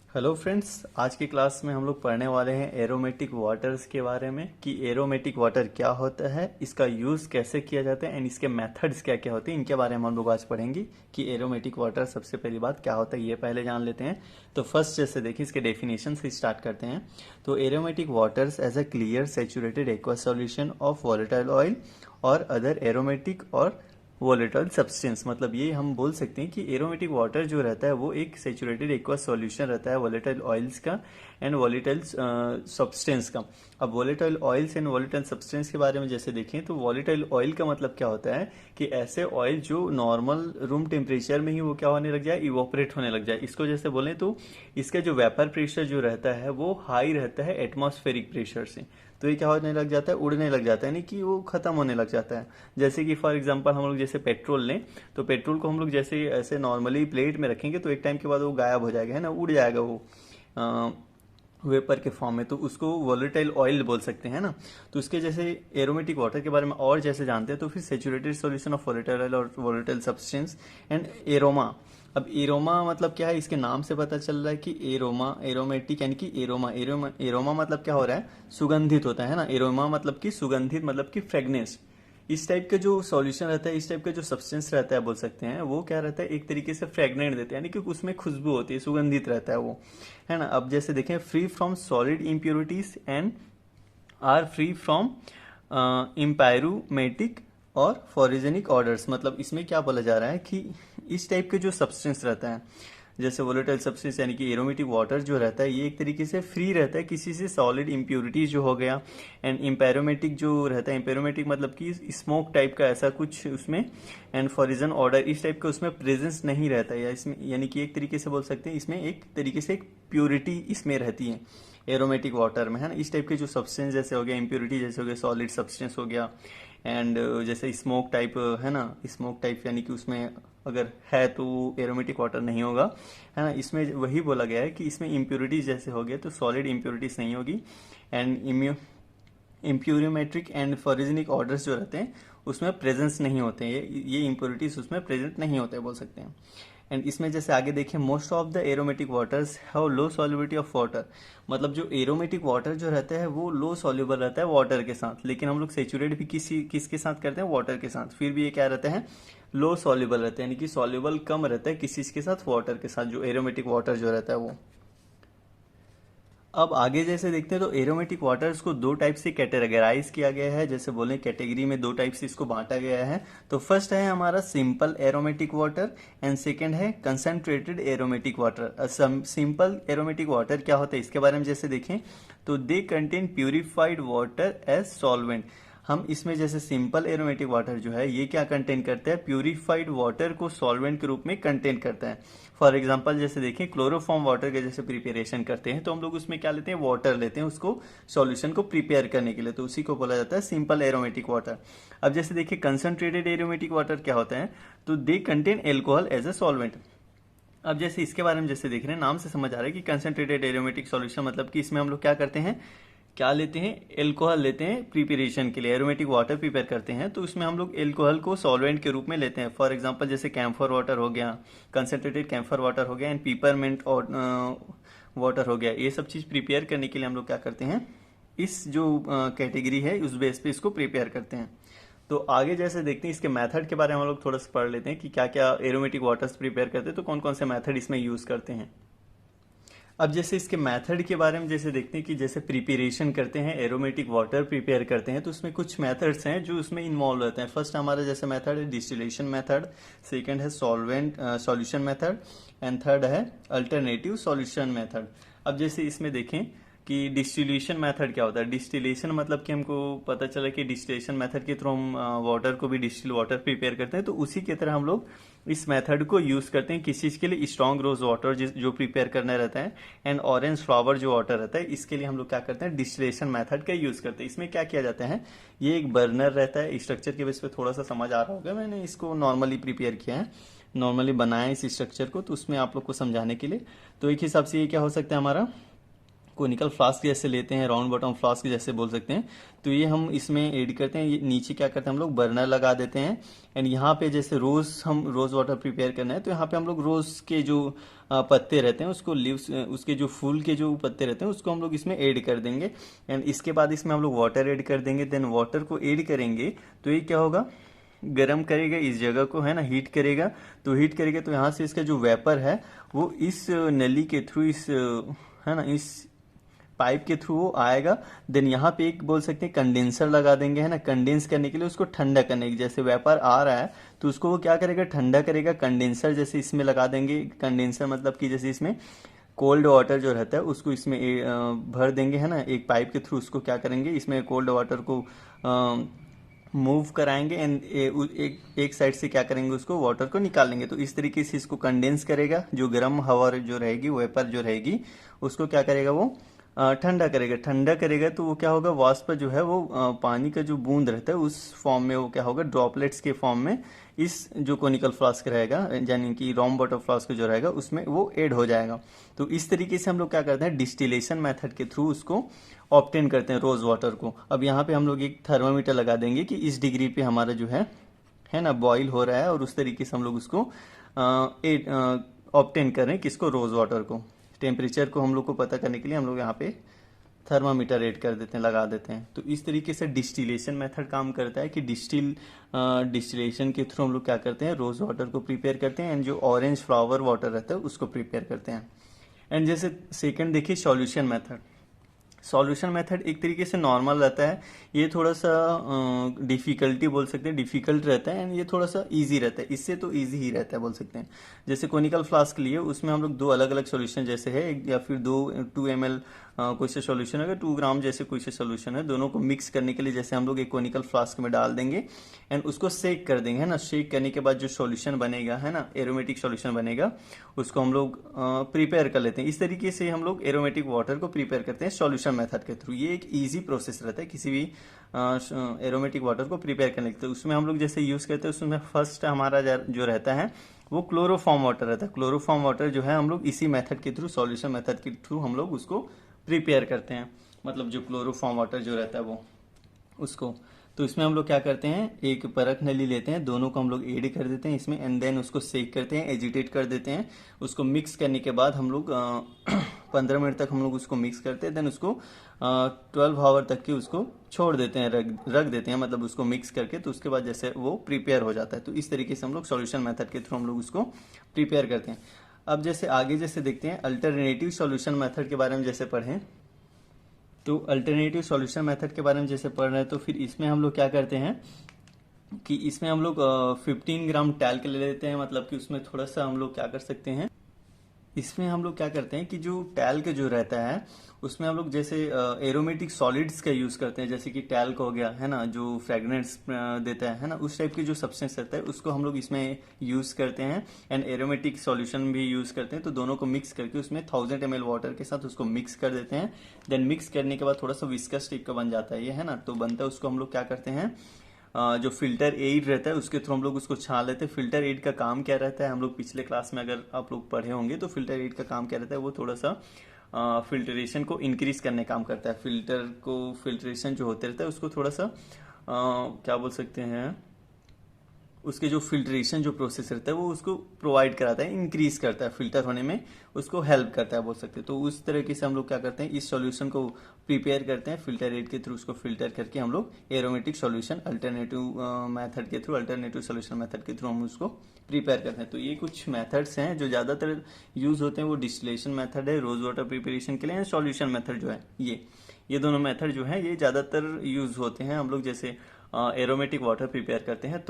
Hello friends, आज की class में हम लोग पढ़ने वाले हैं एरोमेटिक वाटर्स के बारे में कि एरोमेटिक वाटर क्या होता है, इसका यूज़ कैसे किया जाता है एंड इसके मेथड्स क्या क्या होते हैं। इनके बारे में हम लोग आज पढ़ेंगे कि एरोमेटिक वाटर सबसे पहली बात क्या होता है, ये पहले जान लेते हैं। तो फर्स्ट जैसे देखिए इसके डेफिनेशन से स्टार्ट करते हैं। तो aromatic waters as a clear saturated aqua solution of volatile oil और अदर एरोमेटिक और वोलेटाइल सब्सटेंस। मतलब ये हम बोल सकते हैं कि एरोमेटिक वाटर जो रहता है वो एक सेचुरेटेड एक्वा सॉल्यूशन रहता है वोलेटाइल ऑयल्स का एंड वोलेटाइल सब्सटेंस का। अब volatile oils and volatile substance के बारे में जैसे देखें तो वोलेटाइल ऑयल का मतलब क्या होता है कि ऐसे ऑयल जो नॉर्मल रूम टेम्परेचर में ही वो क्या होने लग जाए, इवोपरेट होने लग जाए। इसको जैसे बोलें तो इसका जो वेपर प्रेशर जो रहता है वो हाई रहता है एटमॉस्फेरिक प्रेशर से, तो ये क्या होने लग जाता है, उड़ने लग जाता है, यानी कि वो खत्म होने लग जाता है। जैसे कि फॉर एग्जांपल हम लोग जैसे पेट्रोल लें तो पेट्रोल को हम लोग जैसे ऐसे नॉर्मली प्लेट में रखेंगे तो एक टाइम के बाद वो गायब हो जाएगा, है ना, उड़ जाएगा वो वेपर के फॉर्म में, तो उसको वोलेटाइल ऑयल बोल सकते हैं ना। तो उसके जैसे एरोमेटिक वाटर के बारे में और जैसे जानते हैं तो फिर saturated solution of volatile oil और वोलेटाइल सब्सटेंस एंड एरोमा। अब एरोमा मतलब क्या है, इसके नाम से पता चल रहा है कि एरोमा एरोमेटिक यानी कि एरोमा एरोमा एरोमा मतलब क्या हो रहा है, सुगंधित होता है ना। एरोमा मतलब कि सुगंधित, मतलब कि फ्रेगनेंस। इस टाइप का जो सॉल्यूशन रहता है, इस टाइप का जो सब्सटेंस रहता है बोल सकते हैं, वो क्या रहता है, एक तरीके से फ्रेगनेंट देते हैं, यानी कि उसमें खुशबू होती है, सुगंधित रहता है वो, है ना। अब जैसे देखें free from solid impurities and are free from empyreumatic और फॉरिजेनिक ऑर्डर्स। मतलब इसमें क्या बोला जा रहा है कि इस टाइप के जो सब्सटेंस रहता है जैसे वोलेटाइल सब्सटेंस यानी कि एरोमेटिक वाटर जो रहता है ये एक तरीके से फ्री रहता है किसी से सॉलिड इम्प्योरिटीज जो हो गया, एंड इम्पेरोमेटिक जो रहता है, इम्पेरोमेटिक मतलब कि स्मोक टाइप का ऐसा कुछ उसमें, एंड फॉरिजन ऑर्डर इस टाइप का उसमें प्रेजेंस नहीं रहता है, या इसमें यानी कि एक तरीके से बोल सकते हैं इसमें एक तरीके से एक प्योरिटी इसमें रहती है एरोमेटिक वाटर में, है ना। इस टाइप के जो सब्सटेंस जैसे हो गया, इम्प्योरिटी जैसे हो गया, सॉलिड सब्सटेंस हो गया, एंड जैसे स्मोक टाइप, है ना, स्मोक टाइप यानी कि उसमें अगर है तो एरोमेटिक वाटर नहीं होगा, है ना। इसमें वही बोला गया है कि इसमें इम्प्योरिटीज जैसे हो गया तो सॉलिड इम्प्योरिटीज नहीं होगी, एंड इम्प्यूरिमेट्रिक एंड फॉरिजेनिक ऑर्डर्स जो रहते हैं उसमें प्रेजेंस नहीं होते हैं, ये इम्प्योरिटीज उसमें प्रेजेंट नहीं होते बोल सकते हैं। एंड इसमें जैसे आगे देखें most of the aromatic waters have low solubility of water. मतलब जो एरोमेटिक वाटर जो रहता है वो लो सॉल्युबल रहता है वाटर के साथ, लेकिन हम लोग सेचुरेट भी किसके साथ करते हैं, वाटर के साथ, फिर भी ये क्या रहता है, लो सॉल्युबल रहता है, यानी कि सॉल्युबल कम रहता है किस चीज के साथ, वाटर के साथ, जो एरोमेटिक वाटर जो रहता है वो। अब आगे जैसे देखते हैं तो एरोमेटिक वाटर्स को दो टाइप से कैटेगराइज किया गया है, जैसे बोले कैटेगरी में दो टाइप से इसको बांटा गया है। तो फर्स्ट है हमारा simple aromatic water and second है concentrated aromatic water. Simple aromatic water क्या होता है इसके बारे में जैसे देखें तो they contain purified water as solvent. हम इसमें जैसे सिंपल एरोमेटिक वाटर जो है ये क्या कंटेन करता है, प्यूरिफाइड वाटर को सॉल्वेंट के रूप में कंटेन करता है। फॉर एग्जांपल जैसे देखें क्लोरोफॉर्म वाटर के जैसे प्रिपरेशन करते हैं तो हम लोग उसमें क्या लेते हैं, वाटर लेते हैं उसको सॉल्यूशन को प्रिपेयर करने के लिए, तो उसी को बोला जाता है सिंपल एरोमेटिक वाटर। अब जैसे देखिए कंसंट्रेटेड एरोमेटिक वाटर क्या होता है, तो they contain alcohol as a solvent. अब जैसे इसके बारे में जैसे देख रहे हैं नाम से समझ आ रहा है कि कंसंट्रेटेड एरोमेटिक सॉल्यूशन मतलब कि इसमें हम लोग क्या करते हैं, क्या लेते हैं, एल्कोहल लेते हैं प्रिपरेशन के लिए, एरोमेटिक वाटर प्रिपेयर करते हैं तो उसमें हम लोग एल्कोहल को सॉल्वेंट के रूप में लेते हैं। फॉर एग्जांपल जैसे कैम्फर वाटर हो गया, कंसंट्रेटेड कैम्फर वाटर हो गया, एंड पीपरमेंट और वाटर हो गया, ये सब चीज़ प्रिपेयर करने के लिए हम लोग क्या करते हैं, इस जो कैटेगरी है उस बेस पे इसको प्रिपेयर करते हैं। तो आगे जैसे देखते हैं इसके मेथड के बारे में हम लोग थोड़ा सा पढ़ लेते हैं कि क्या क्या एरोमेटिक वाटर्स प्रिपेयर करते हैं, तो कौन कौन से मेथड इसमें यूज़ करते हैं। अब जैसे इसके मेथड के बारे में जैसे देखते हैं कि जैसे प्रिपरेशन करते हैं, एरोमेटिक वाटर प्रिपेयर करते हैं तो उसमें कुछ मेथड्स हैं जो उसमें इन्वॉल्व रहते हैं। फर्स्ट हमारा जैसे मेथड है डिस्टिलेशन मेथड, सेकंड है solvent solution method, and third है अल्टरनेटिव सॉल्यूशन मेथड। अब जैसे इसमें देखें कि डिस्टिलेशन मेथड क्या होता है। डिस्टिलेशन मतलब कि हमको पता चला कि डिस्टिलेशन मेथड के थ्रू हम वाटर को भी डिस्टिल वाटर प्रिपेयर करते हैं, तो उसी की तरह हम लोग इस मेथड को यूज करते हैं किस चीज के लिए, स्ट्रॉन्ग रोज वाटर जो प्रिपेयर करना रहता है, एंड ऑरेंज फ्लावर जो वाटर रहता है, इसके लिए हम लोग क्या करते हैं, डिस्टिलेशन मेथड का यूज करते हैं। इसमें क्या किया जाता है, ये एक बर्नर रहता है, स्ट्रक्चर के बेस पे थोड़ा सा समझ आ रहा होगा, मैंने इसको नॉर्मली प्रिपेयर किया है, नॉर्मली बनाया इस स्ट्रक्चर को, तो उसमें आप लोग को समझाने के लिए। तो एक हिसाब से ये क्या हो सकता है हमारा कोनिकल फ्लास्क जैसे लेते हैं, राउंड बॉटम फ्लास्क जैसे बोल सकते हैं। तो ये हम इसमें ऐड करते हैं। ये नीचे क्या करते हैं हम लोग, बर्नर लगा देते हैं। एंड यहाँ पे जैसे हम रोज़ वाटर प्रिपेयर करना है, तो यहाँ पे हम लोग रोज़ के जो पत्ते रहते हैं उसको, लीव्स, उसके जो फूल के जो पत्ते रहते हैं उसको हम लोग इसमें ऐड कर देंगे। एंड इसके बाद इसमें हम लोग वाटर ऐड कर देंगे। देन वाटर को ऐड करेंगे तो ये क्या होगा, गरम करेगा इस जगह को, है ना, हीट करेगा। तो हीट करेगा तो यहाँ से इसका जो वेपर है वो इस नली के थ्रू, इस, है ना, इस पाइप के थ्रू वो आएगा। देन यहाँ पे एक बोल सकते हैं कंडेंसर लगा देंगे, है ना, कंडेंस करने के लिए, उसको ठंडा करने के। जैसे वेपर आ रहा है तो उसको वो क्या करेगा, ठंडा करेगा। कंडेंसर जैसे इसमें लगा देंगे। कंडेंसर मतलब कि जैसे इसमें कोल्ड वाटर जो रहता है उसको इसमें भर देंगे, है ना, एक पाइप के थ्रू। उसको क्या करेंगे, इसमें कोल्ड वाटर को मूव कराएंगे एंड एक साइड से क्या करेंगे, उसको वाटर को निकाल लेंगे। तो इस तरीके से इसको कंडेंस करेगा। जो गर्म हवा जो रहेगी, वेपर जो रहेगी, उसको क्या करेगा, वो ठंडा करेगा। ठंडा करेगा तो वो क्या होगा, वाष्प जो है वो पानी का जो बूंद रहता है उस फॉर्म में वो क्या होगा, ड्रॉपलेट्स के फॉर्म में इस जो कोनिकल फ्लास्क रहेगा, यानी कि राउंड बॉटम फ्लास्क जो रहेगा उसमें वो ऐड हो जाएगा। तो इस तरीके से हम लोग क्या करते हैं, डिस्टिलेशन मेथड के थ्रू उसको ऑब्टेन करते हैं रोज वाटर को। अब यहाँ पे हम लोग एक थर्मामीटर लगा देंगे कि इस डिग्री पे हमारा जो है ना, बॉईल हो रहा है, और उस तरीके से हम लोग उसको ऑब्टेन कर रहे हैं, किसको, रोज वाटर को। टेम्परेचर को हम लोग को पता करने के लिए हम लोग यहाँ पे थर्मामीटर ऐड कर देते हैं, लगा देते हैं। तो इस तरीके से डिस्टिलेशन मेथड काम करता है कि डिस्टिलेशन के थ्रू हम लोग क्या करते हैं, रोज वाटर को प्रिपेयर करते हैं एंड जो ऑरेंज फ्लावर वाटर रहता है उसको प्रिपेयर करते हैं। एंड जैसे सेकंड देखिए, सॉल्यूशन मेथड। सॉल्यूशन मेथड एक तरीके से नॉर्मल रहता है। ये थोड़ा सा डिफिकल्टी बोल सकते हैं, डिफिकल्ट रहता है, एंड ये थोड़ा सा इजी रहता है। इससे तो इजी ही रहता है बोल सकते हैं। जैसे कोनिकल फ्लास्क लिए, उसमें हम लोग दो अलग अलग सॉल्यूशन जैसे है, या फिर 2 ml कोई से सॉल्यूशन है, 2 ग्राम जैसे कोई से सॉल्यूशन है, दोनों को मिक्स करने के लिए जैसे हम लोग एक कोनिकल फ्लास्क में डाल देंगे एंड उसको शेक कर देंगे, है ना। शेक करने के बाद जो सॉल्यूशन बनेगा, है ना, एरोमेटिक सॉल्यूशन बनेगा, उसको हम लोग प्रिपेयर कर लेते हैं। इस तरीके से हम लोग एरोमेटिक वाटर को प्रिपेयर करते हैं सॉल्यूशन मेथड के थ्रू। ये एक इजी प्रोसेस रहता है किसी भी एरोमेटिक वाटर को प्रिपेयर करने के लिए। उसमें हम लोग जैसे यूज करते हैं, उसमें फर्स्ट हमारा जो रहता है वो क्लोरोफॉर्म वाटर रहता है। क्लोरोफॉर्म वाटर जो है हम लोग इसी मेथड के थ्रू, सॉल्यूशन मेथड के थ्रू हम लोग उसको प्रिपेयर करते हैं। मतलब जो क्लोरोफॉर्म वाटर जो रहता है वो, उसको। तो इसमें हम लोग क्या करते हैं, एक परख नली लेते हैं, दोनों को हम लोग ऐड कर देते हैं इसमें, एंड देन उसको सेक करते हैं, एजिटेट कर देते हैं। उसको मिक्स करने के बाद हम लोग 15 मिनट तक हम लोग उसको मिक्स करते हैं। देन उसको 12 आवर तक की उसको छोड़ देते हैं, रख देते हैं, मतलब उसको मिक्स करके। तो उसके बाद जैसे वो प्रिपेयर हो जाता है। तो इस तरीके से हम लोग सॉल्यूशन मेथड के थ्रू हम लोग उसको प्रिपेयर करते हैं। अब जैसे आगे जैसे देखते हैं अल्टरनेटिव सॉल्यूशन मेथड के बारे में जैसे पढ़ें। तो अल्टरनेटिव सॉल्यूशन मेथड के बारे में जैसे पढ़ रहे हैं, तो फिर इसमें हम लोग क्या करते हैं कि इसमें हम लोग 15 ग्राम टैल्क ले लेते हैं। मतलब कि उसमें थोड़ा सा हम लोग क्या कर सकते हैं, इसमें हम लोग क्या करते हैं कि जो टैल्क जो रहता है उसमें हम लोग जैसे एरोमेटिक सॉलिड्स का यूज करते हैं। जैसे कि टैल्क हो गया, है ना, जो फ्रेगनेंस देता है ना, उस टाइप की जो सब्सटेंस रहता है उसको हम लोग इसमें यूज करते हैं। एंड एरोमेटिक सॉल्यूशन भी यूज करते हैं। तो दोनों को मिक्स करके उसमें 1000 ml वाटर के साथ उसको मिक्स कर देते हैं। देन मिक्स करने के बाद थोड़ा सा विस्कस टाइप का बन जाता है ये, है ना। तो बनता है, उसको हम लोग क्या करते हैं, जो फिल्टर एड रहता है उसके थ्रू हम लोग उसको छान लेते हैं। फिल्टर एड का काम क्या रहता है, हम लोग पिछले क्लास में अगर आप लोग पढ़े होंगे तो फिल्टर एड का काम क्या रहता है, वो थोड़ा सा फिल्ट्रेशन को इंक्रीज करने काम करता है। फिल्टर को, फिल्ट्रेशन जो होते रहता है उसको थोड़ा सा क्या बोल सकते हैं, उसके जो फिल्ट्रेशन जो प्रोसेस रहता है वो उसको प्रोवाइड कराता है, इंक्रीज करता है, फिल्टर होने में उसको हेल्प करता है बोल सकते हैं। तो उस तरीके से हम लोग क्या करते हैं, इस सॉल्यूशन को प्रिपेयर करते हैं फिल्टर एड के थ्रू। उसको फिल्टर करके हम लोग एरोमेटिक सॉल्यूशन अल्टरनेटिव मेथड के थ्रू, अल्टरनेटिव सॉल्यूशन मेथड के थ्रू हम उसको प्रिपेयर करते हैं। तो ये कुछ मेथड्स हैं जो ज़्यादातर यूज होते हैं। वो डिस्टिलेशन मेथड है रोज वाटर प्रिपरेशन के लिए, एंड सॉल्यूशन मेथड जो है ये दोनों मेथड जो है ये ज़्यादातर यूज होते हैं हम लोग जैसे एरोमेटिक वाटर प्रिपेयर करते हैं।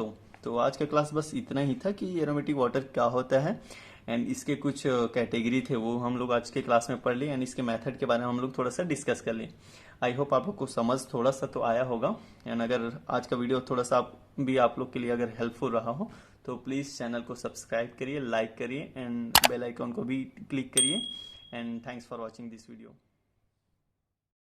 तो आज का क्लास बस इतना ही था कि एरोमेटिक वाटर क्या होता है, एंड इसके कुछ कैटेगरी थे वो हम लोग आज के क्लास में पढ़ लिए, एंड इसके मेथड के बारे में हम लोग थोड़ा सा डिस्कस कर लिए। आई होप आप लोग को समझ थोड़ा सा तो आया होगा। एंड अगर आज का वीडियो थोड़ा सा आप लोग के लिए अगर हेल्पफुल रहा हो तो प्लीज़ चैनल को सब्सक्राइब करिए, लाइक करिए, एंड बेल आइकॉन को भी क्लिक करिए। And thanks for watching this video.